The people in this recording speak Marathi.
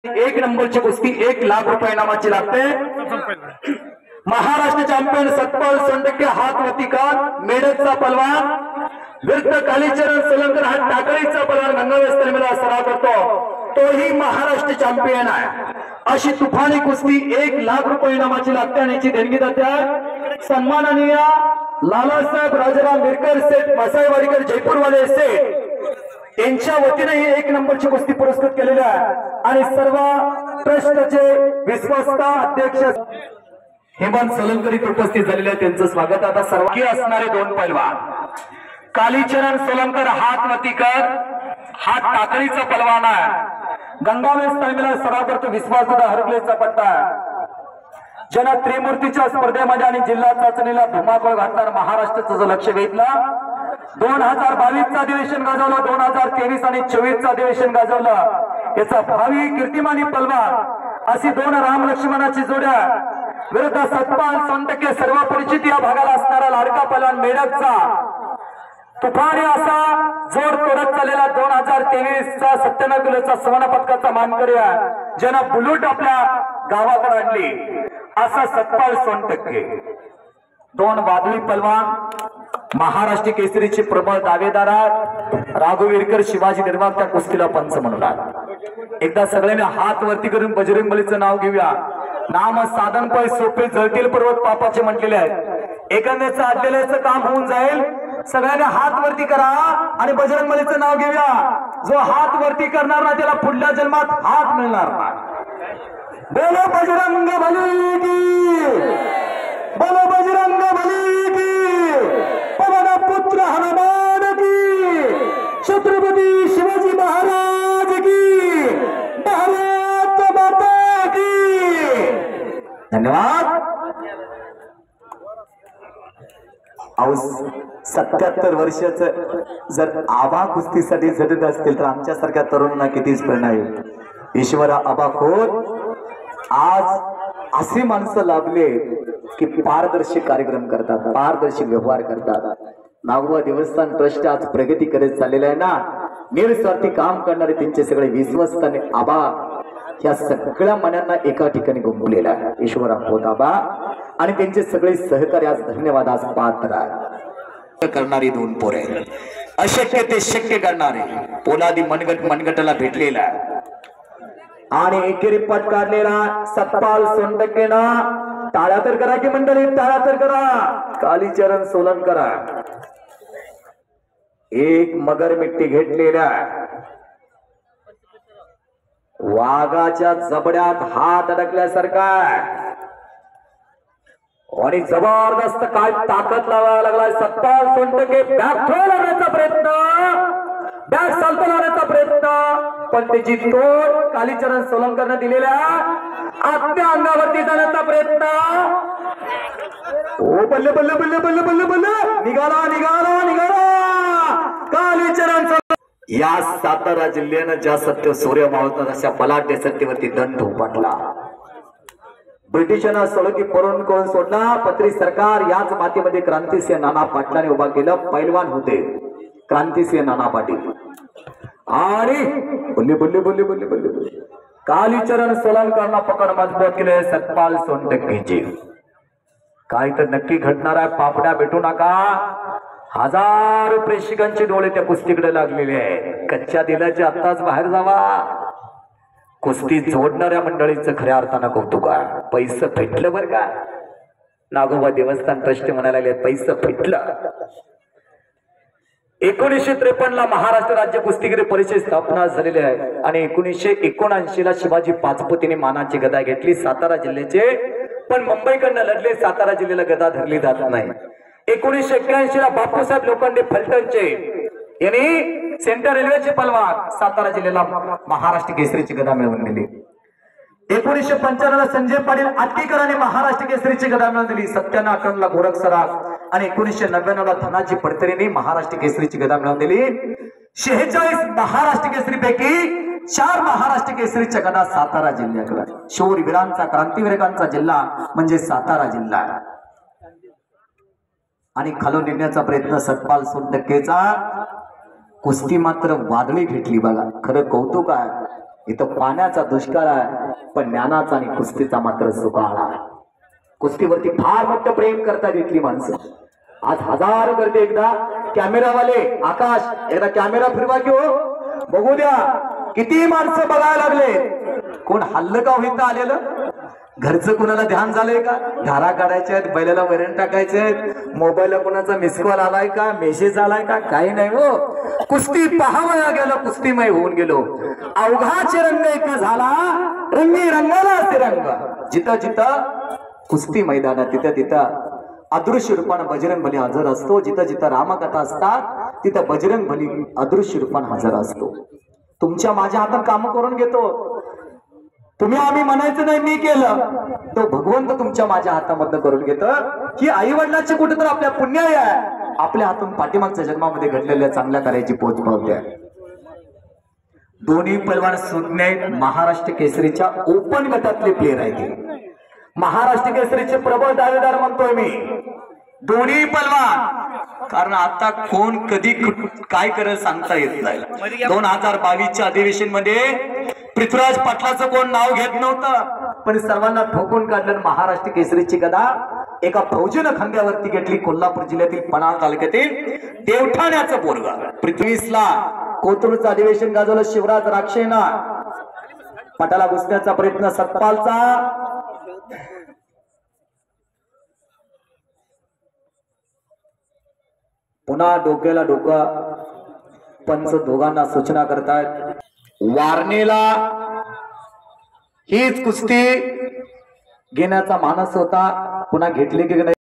एक नंबरची कुस्ती 1 लाख रुपये इनामाची लागते। महाराष्ट्र चॅम्पियन सतपाल सोनटक्के हातवरती कान मेडकचा पलवान विरुद्ध कालीचरण सोलंकर हा टाकळीचा पलवान गंगावेस सराव करतो, तोही महाराष्ट्र चॅम्पियन आहे। अशी तुफानी कुस्ती 1 लाख रुपये इनामाची लागते आणि याची देणगी देतात सन्माननीय लालासाहेब राजाराम मिरकर सेठ मसाईवाडीकर जयपूरवाले सेठ त्यांच्या वतीने ही 1 नंबरची कुस्ती पुरस्कृत केलेली आहे आणि सर्व ट्रस्टचे विश्वस्त अध्यक्ष हेमंत सोलंकर उपस्थित झालेले आहेत, त्यांचं स्वागत। आता सर्वांनी असणारे 2 पैलवान कालीचरण सोलंकर हातवतीकर हा टाकळीचा पलवान आहे, गंगावेस तालमीला सराव करतो विश्वासदा हरकलेचा पट्टा ज्यांना त्रिमूर्तीच्या स्पर्धेमध्ये आणि जिल्हा चाचणीला धुमाकूळ घालताना महाराष्ट्राचं जो लक्ष वेधलं 2022 चा अधिवेशन गाजवलं, 2023 आणि 24 चा अधिवेशन गाजवलं। याचा भावी कीर्तिमानी पलवान अशी 2 राम लक्ष्मणाची जोड्या विरुद्ध सतपाल सोनटक्के सर्व परिचित या भागाला असणारा लाडका पलवान मेडकचा तुफानी असा जोर तोडत चाललेला 2023 चा 97 किलोचा सुवर्ण पदकाचा मानकरी आहे, ज्यानं बुलेट आपल्या गावाकडे आणली असा सतपाल सोनटक्के। 2 वादळी पलवान महाराष्ट्र केसरीचे प्रबळ दावेदार राघुवीरकर शिवाजी निर्माण त्या कुस्तीला पंच म्हणून एकदा सगळ्यांनी हात वरती करून बजरंग बलीचं नाव घेऊया। नाम साधन पै सोपे जळतील पर्वत पापाचे म्हटलेले आहेत, एखाद्याचं आडलेल्याचं काम होऊन जाईल। सगळ्यांनी हात वरती करा आणि बजरंग बलीचं नाव घेऊया। जो हात वरती करणार ना त्याला पुढल्या जन्मात हात मिळणार नाही। बोलो बजरंग बली की, बोलो बजरंग बली की, पवन पुत्र हनुमान की, छत्रपती शिवाजी महाराज की, भारत माता की। धन्यवाद। 77 वर्षाचं जर आबा कुस्तीसाठी झटत असतील तर आमच्यासारख्या तरुणांना कितीच प्रेरणा आहे। ईश्वर आबा खोत आज असे माणसं लाभले की पारदर्शी कार्यक्रम करतात, पारदर्शी व्यवहार करतात। नागोबा देवस्थान ट्रस्ट आज प्रगती करत चाललेलं आहे ना, निस्वार्थी काम करणारे त्यांचे सगळे विश्वस्त आणि आबा या सगळ्या मनांना एका ठिकाणी गुंफलेला आहे। ईश्वर खोत आबा आणि त्यांचे सगळे सहकारी आज धन्यवाद आज पात्र आहे। करणारी 2 पोरे अशक्य ते शक्य करणारे पोलादी मनगटाला भेटलेला आणि एकेरी पट काढलेला सतपाल सोनटक्केना टाळ्या तर करा की मंडळी, टाळ्या तर करा। कालीचरण सोलंकर 1 मगर मिट्टी घेतलेल्या वाघाच्या जबड्यात हात अडकल्यासारखा आणि जबरदस्त काय ताकद लावायला लागलाय सतपाल सोनटक्के। बॅक थ्रो लावण्याचा प्रयत्न, बॅक साल्ट लावण्याचा प्रयत्न, पण त्याची तोड कालीचरण सोलंकरने दिलेल्या आत्म्या अंगावरती जाण्याचा प्रयत्न। ओ बल्ले बल्ले बल्ले बल्ले बल्ले बल्ले, निघाला निघाला निघाला कालीचरण। या सातारा जिल्ह्यानं ज्या सत्य सूर्य मावळतात अशा बलाढ्य सत्तेवरती दंड उपाटला। ब्रिटिशांना सळकी पळून कोण सोडला, पत्री सरकार याच मातीमध्ये क्रांतिसिंह नाना पाटलाने उभा केलं। पैलवान होते क्रांतिसिंह नाना पाटील आणि बल्ले बल्ले बल्ले बल्ले बल्ले कालीचरण सोलंकरना पकड मजबूत केले सतपाल सोनटक्केची। काय तर नक्की घडणार आहे, पापड्या भेटू नका। हजारो प्रेक्षकांचे डोळे त्या कुस्तीकडे लागलेले आहे। कच्च्या दिलाचे आत्ताच बाहेर जावा। कुस्ती जोडणाऱ्या मंडळीचं खऱ्या अर्थानं कौतुक आहे। पैसे फेटलं बरं का, नागोबा देवस्थान ट्रस्ट म्हणायला लागले पैसे फेटलं। 1953 ला महाराष्ट्र राज्य कुस्तीगीर परिषद स्थापना झालेली आहे आणि 1979 ला शिवाजी पाचपुतेने मानाची गदा घेतली सातारा जिल्ह्याचे, पण मुंबईकडनं लढले, सातारा जिल्ह्याला गदा धरली जात नाही। 1981 ला बापूसाहेब लोखंडे फलटणचे यांनी सेंट्रल रेल्वेचे पलवान सातारा जिल्ह्याला महाराष्ट्र केसरीची गदा मिळवून दिली। 1955 ला संजय पाटील आटकेकरांनी महाराष्ट्र केसरीची गदा मिळवून दिली। 97 ला गोरख सराफ आणि 1999 ला धनाजी पडतरेंनी महाराष्ट्र केसरीची गदा मिळवून दिली। 46 महाराष्ट्र केसरी पैकी 4 महाराष्ट्र केसरीच्या गदा सातारा जिल्ह्याकडे। शूरवीरांचा क्रांतिवीरांचा जिल्हा म्हणजे सातारा जिल्हा आणि खालून निघण्याचा प्रयत्न सतपाल सोनटक्केचा। कुस्ती मात्र वादळी घेतली बघा, खरं कौतुक आहे। इथं पाण्याचा दुष्काळ आहे, पण ज्ञानाचा आणि कुस्तीचा मात्र सुकाळ आहे. कुस्तीवरती फार मोठं प्रेम करतात इथली माणसं. आज हजारो करते. एकदा कॅमेरावाले आकाश एकदा कॅमेरा फिरवा की हो, बघू द्या किती माणसं बघायला लागले. कोण हल्लं का होईत आलेलं? घरचं कुणाला ध्यान झालंय का? धारा काढायच्या आहेत, बैलाला वरण टाकायचे, मोबाईलला कोणाचा मिस कॉल आलाय का, मेसेज आलाय का? काही नाही हो. कुस्ती पाहावया गेलो, कुस्तीमय होऊन गेलो. अवघाचे रंग एक झाला, रंगी रंगाला असते रंग. जिथं जिथं कुस्ती मैदानात तिथं तिथं अदृश्य रूपानं बजरंग बली हजर असतो. जिथं जिथं रामकथा असतात तिथं बजरंग बली अदृश्य रूपानं हजर असतो. तुमच्या माझ्या हातात काम करून घेतो. तुम्ही आम्ही म्हणायचं नाही मी केलं, तो भगवंत तुमच्या माझ्या हातामधनं करून घेत. ही आई वडिलांची कुठेतरी आपल्या पुण्य आहे. आपल्या हातून पाठीमागच्या जन्मामध्ये घडलेल्या चांगल्या कार्याची पोच पावते. दोन्ही पैलवान सुज्ञ महाराष्ट्र केसरीच्या ओपन गटातले प्लेयर आहेत. महाराष्ट्र केसरीचे प्रबळ दावेदार म्हणतोय मी. दोन्ही पैलवान, कारण आता कोण कधी काय करेल सांगता येत नाही. 2022च्या अधिवेशन मध्ये पृथ्वीराज पाटलाचं कोण नाव घेत नव्हतं, पण सर्वांना ठोकून काढलं. महाराष्ट्र केसरीची गदा एका फौजीनं खांद्यावरती घेतली. कोल्हापूर जिल्ह्यातील पन्हाळ तालुक्यातील देवठाण्याचं पोरगा. पृथ्वीसला कोथरूडचं अधिवेशन गाजवलं शिवराज राक्षेनं. पटाला घुसण्याचा प्रयत्न सतपालचा. पुन्हा डोक्याला डोकं. पंच दोघांना सूचना करतायत. वारणेला हीच कुस्ती घेण्याचा मानस होता, पुन्हा घेतली की नाही